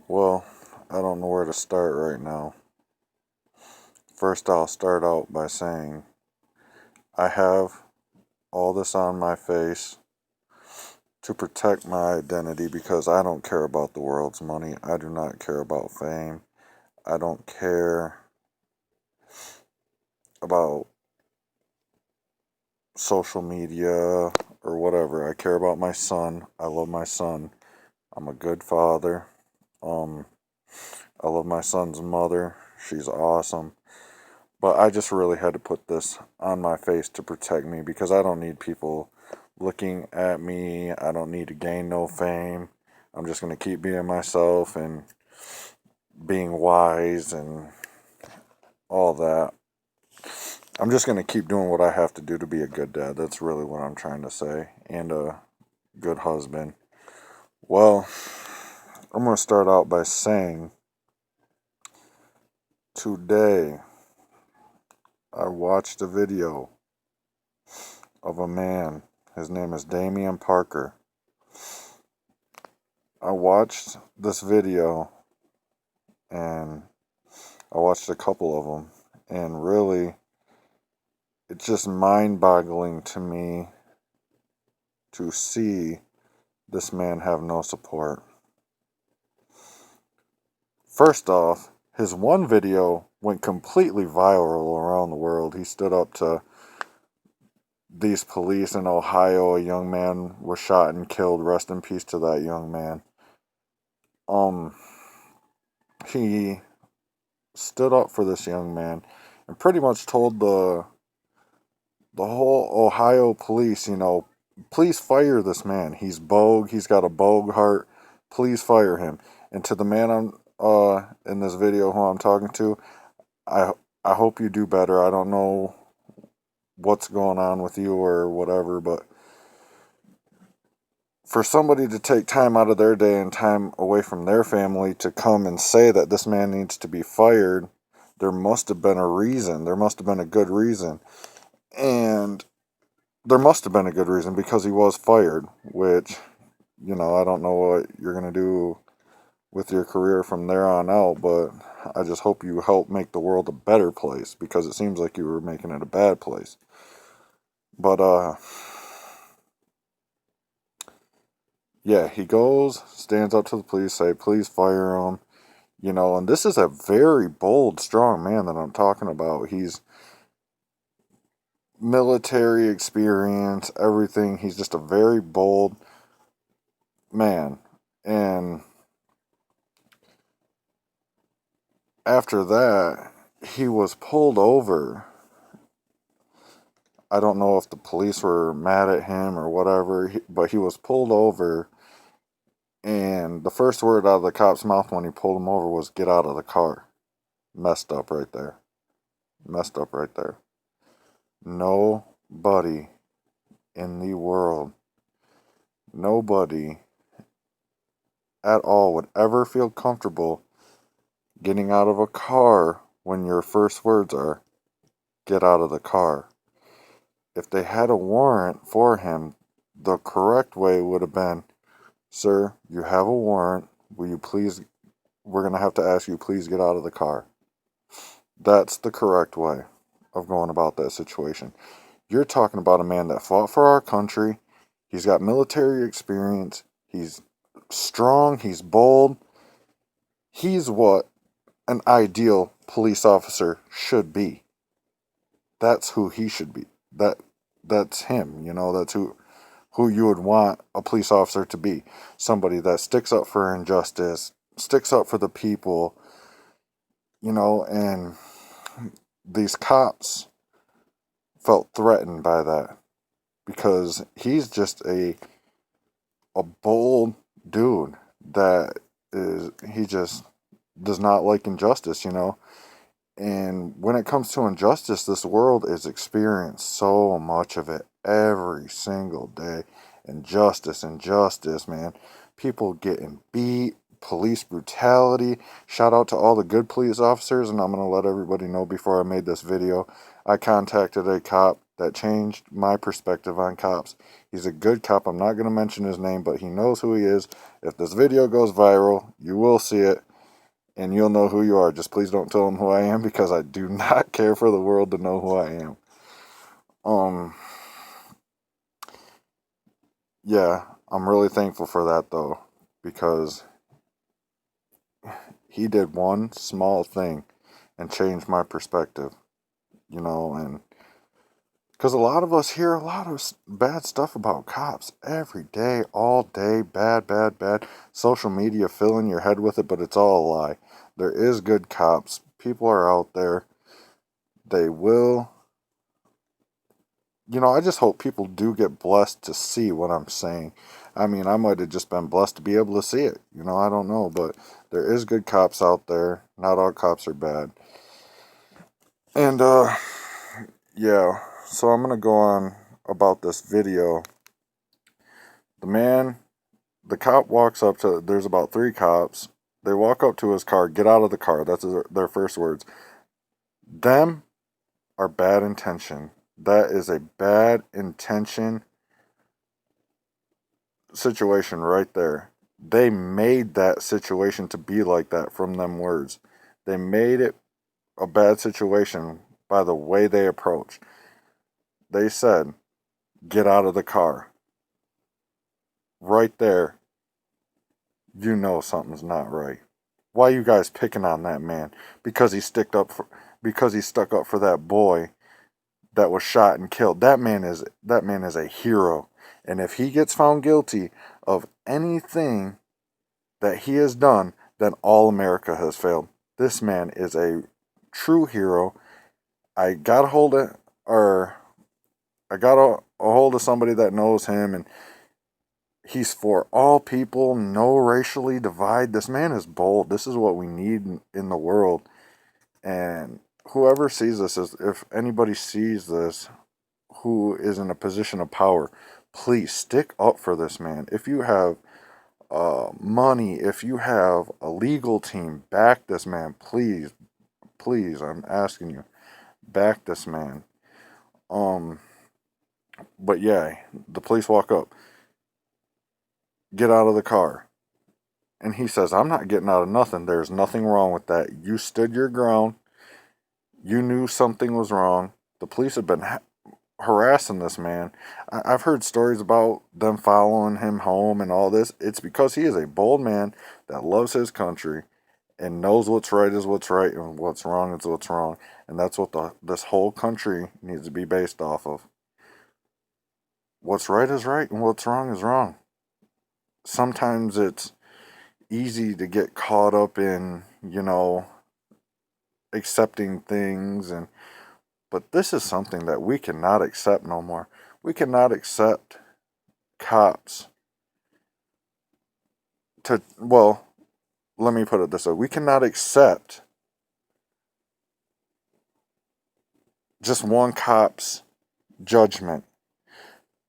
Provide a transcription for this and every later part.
Well, I don't know where to start right now. First, I'll start out by saying I have all this on my face to protect my identity because I don't care about the world's money. I do not care about fame. I don't care about social media or whatever. I care about my son. I love my son. I'm a good father. Um, I love my son's mother. She's awesome. But I just really had to put this on my face to protect me because I don't need people looking at me. I don't need to gain no fame. I'm just going to keep being myself and being wise and all that. I'm just going to keep doing what I have to do to be a good dad. That's really what I'm trying to say. And a good husband. Well, I'm going to start out by saying today I watched a video of a man. His name is Damien Parker. I watched this video and I watched a couple of them, and really, it's just mind boggling to me to see this man have no support. First off, his one video went completely viral around the world. He stood up to these police in Ohio. A young man was shot and killed. Rest in peace to that young man. He stood up for this young man and pretty much told the whole Ohio police, please fire this man. He's bogue. He's got a bogue heart. Please fire him. And to the man in this video who I'm talking to, I I hope you do better. I don't know what's going on with you or whatever, but for somebody to take time out of their day and time away from their family to come and say that this man needs to be fired, there must have been a reason. There must have been a good reason. And there must have been a good reason because he was fired, which, I don't know what you're going to do with your career from there on out, but I just hope you help make the world a better place because it seems like you were making it a bad place. But, yeah, he goes, stands up to the police, say, please fire him, and this is a very bold, strong man that I'm talking about. He's military experience, everything. He's just a very bold man. And after that, he was pulled over. I don't know if the police were mad at him or whatever, but he was pulled over. And the first word out of the cop's mouth when he pulled him over was, get out of the car. Messed up right there. Messed up right there. Nobody in the world, nobody at all would ever feel comfortable getting out of a car when your first words are, get out of the car. If they had a warrant for him, the correct way would have been, sir, you have a warrant. Will you please, we're going to have to ask you, please get out of the car. That's the correct way of going about that situation. You're talking about a man that fought for our country. He's got military experience. He's strong. He's bold. He's what an ideal police officer should be. That's who he should be. That's him, that's who you would want a police officer to be. Somebody that sticks up for injustice, sticks up for the people, and these cops felt threatened by that because he's just a bold dude that he just does not like injustice, And when it comes to injustice, this world is experiencing so much of it every single day. Injustice, man. People getting beat, police brutality. Shout out to all the good police officers, and I'm going to let everybody know before I made this video. I contacted a cop that changed my perspective on cops. He's a good cop. I'm not going to mention his name, but he knows who he is. If this video goes viral, you will see it, and you'll know who you are. Just please don't tell him who I am, because I do not care for the world to know who I am. Yeah, I'm really thankful for that, though, because he did one small thing and changed my perspective, and because a lot of us hear a lot of bad stuff about cops every day, all day, bad, bad, bad. Social media filling your head with it, but it's all a lie. There is good cops. People are out there. They will. I just hope people do get blessed to see what I'm saying. I mean, I might have just been blessed to be able to see it. I don't know, but there is good cops out there. Not all cops are bad. And, yeah, so I'm going to go on about this video. The cop walks up to, there's about 3 cops. They walk up to his car, get out of the car. That's their first words. Them are bad intention. That is a bad intention situation right there. They made that situation to be like that from them words. They made it a bad situation by the way they approached. They said, get out of the car. Right there, you know something's not right. Why you guys picking on that man? Because he stuck up for that boy that was shot and killed. That man is a hero. And if he gets found guilty of anything that he has done, then all America has failed. This man is a true hero. I got a hold of somebody that knows him, and he's for all people, no racially divide. This man is bold. This is what we need in the world. And whoever sees this, if anybody sees this who is in a position of power, please stick up for this man. If you have money, if you have a legal team, back this man. Please, please, I'm asking you, back this man. But yeah, the police walk up, get out of the car. And he says, I'm not getting out of nothing. There's nothing wrong with that. You stood your ground. You knew something was wrong. The police have been harassing this man. I've heard stories about them following him home and all this. It's because he is a bold man that loves his country and knows what's right is what's right and what's wrong is what's wrong. And that's what this whole country needs to be based off of. What's right is right and what's wrong is wrong. Sometimes it's easy to get caught up in, accepting things, but this is something that we cannot accept no more. We cannot accept cops let me put it this way. We cannot accept just one cop's judgment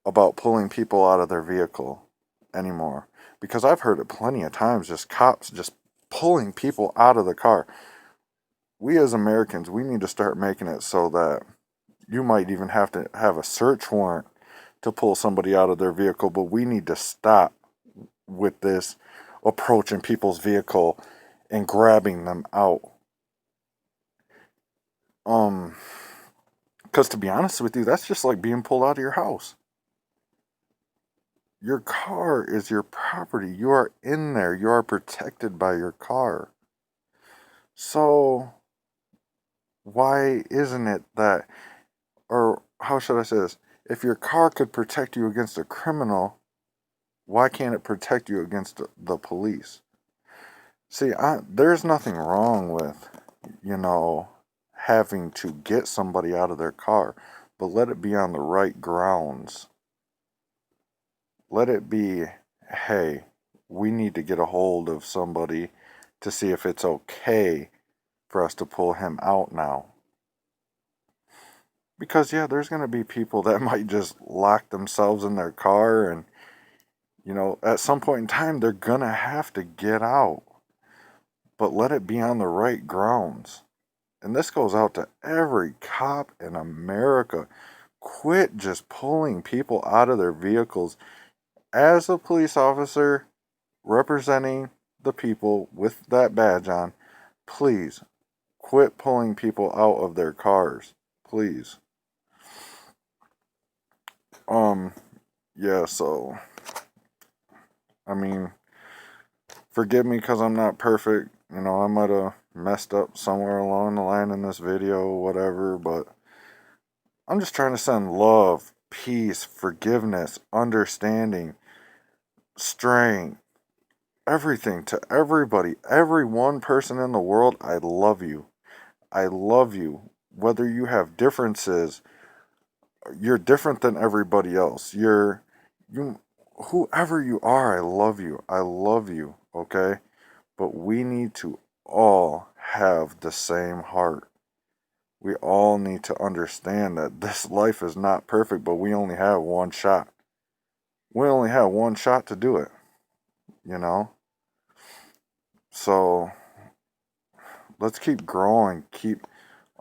about pulling people out of their vehicle anymore. Because I've heard it plenty of times, just cops just pulling people out of the car. We as Americans, we need to start making it so that you might even have to have a search warrant to pull somebody out of their vehicle, but we need to stop with this approaching people's vehicle and grabbing them out. Because to be honest with you, that's just like being pulled out of your house. Your car is your property. You are in there. You are protected by your car. So, why isn't it that, or how should I say this? If your car could protect you against a criminal, why can't it protect you against the police? See, there's nothing wrong with, having to get somebody out of their car, but let it be on the right grounds. Let it be, hey, we need to get a hold of somebody to see if it's okay for us to pull him out now. Because, yeah, there's going to be people that might just lock themselves in their car and, at some point in time, they're going to have to get out. But let it be on the right grounds. and this goes out to every cop in America, quit just pulling people out of their vehicles. As a police officer representing the people with that badge on, please quit pulling people out of their cars. Please. Yeah, so, I mean, forgive me because I'm not perfect. You know, I might have messed up somewhere along the line in this video, whatever, but I'm just trying to send love, peace, forgiveness, understanding, strength, everything to everybody. Every one person in the world, I love you. I love you. Whether you have differences, you're different than everybody else. You, whoever you are, I love you. I love you, okay? But we need to all have the same heart. We all need to understand that this life is not perfect, but we only have one shot. We only have one shot to do it, you know? So let's keep growing, keep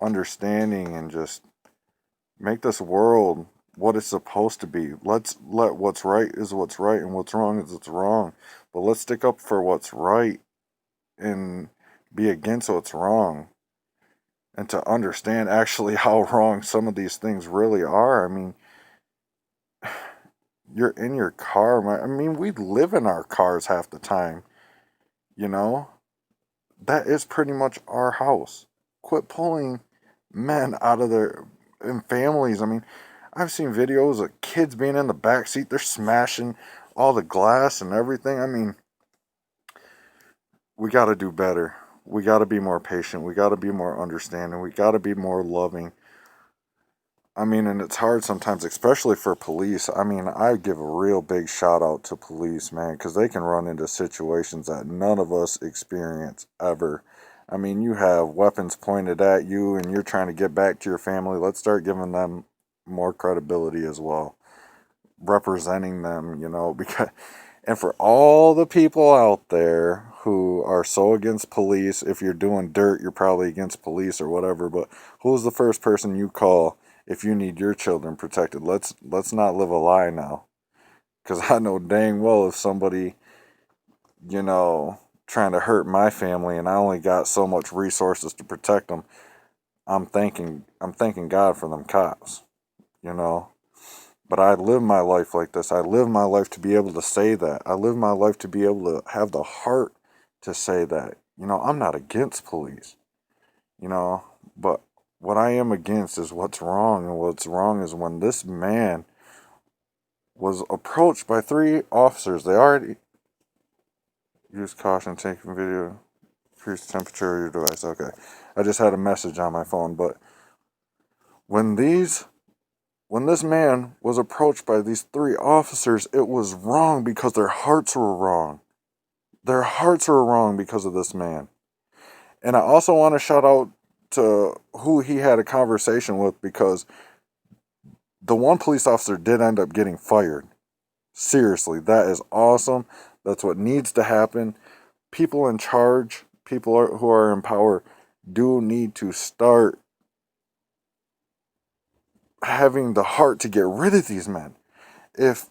understanding, and just make this world what it's supposed to be. Let's let what's right is what's right and what's wrong is what's wrong. But let's stick up for what's right and be against what's wrong. And to understand actually how wrong some of these things really are. I mean, you're in your car. I mean, we live in our cars half the time, you know? That is pretty much our house. Quit pulling men out of their and families. I mean, I've seen videos of kids being in the back seat. They're smashing all the glass and everything. I mean, we got to do better. We got to be more patient. We got to be more understanding. We got to be more loving. I mean, and it's hard sometimes, especially for police. I mean, I give a real big shout out to police, man, because they can run into situations that none of us experience ever. I mean, you have weapons pointed at you and you're trying to get back to your family. Let's start giving them more credibility as well, representing them, you know, because, and for all the people out there who are so against police, if you're doing dirt, you're probably against police or whatever, but who's the first person you call if you need your children protected? Let's not live a lie now, because I know dang well if somebody, you know, trying to hurt my family and I only got so much resources to protect them, I'm thanking God for them cops, you know. But I live my life like this. I live my life to be able to say that. I live my life to be able to have the heart to say that. You know, I'm not against police, you know, but what I am against is what's wrong. And what's wrong is when this man was approached by 3 officers. They already use caution, taking video, increase the temperature of your device. Okay. I just had a message on my phone, but when this man was approached by these 3 officers, it was wrong because their hearts were wrong. Their hearts were wrong because of this man. And I also want to shout out to who he had a conversation with, because the one police officer did end up getting fired. Seriously, that is awesome. That's what needs to happen. People in charge, who are in power, do need to start having the heart to get rid of these men. If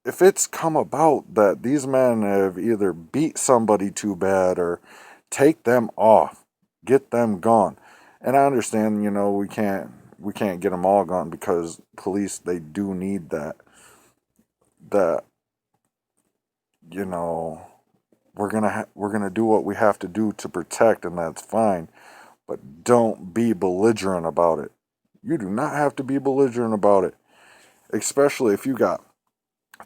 it's come about that these men have either beat somebody too bad or take them off, get them gone. And I understand, you know, we can't get them all gone, because police, they do need that, you know, we're going to do what we have to do to protect, and that's fine, but don't be belligerent about it. You do not have to be belligerent about it, especially if you got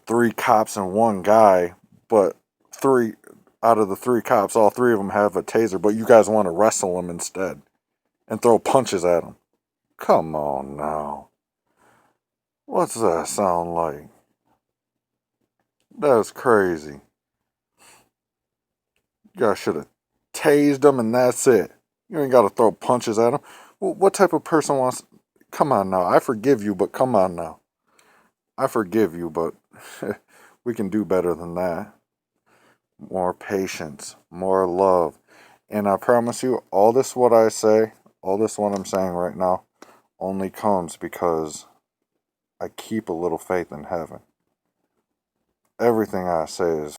3 cops and 1 guy, but 3 out of the 3 cops, all 3 of them have a taser, but you guys want to wrestle them instead and throw punches at them. Come on now. What's that sound like? That's crazy. You guys should have tased them and that's it. You ain't got to throw punches at them. What type of person wants... Come on now. I forgive you, but come on now. I forgive you, but we can do better than that. More patience, more love. And I promise you, all this what I say, All this what I'm saying right now only comes because I keep a little faith in heaven. Everything I say is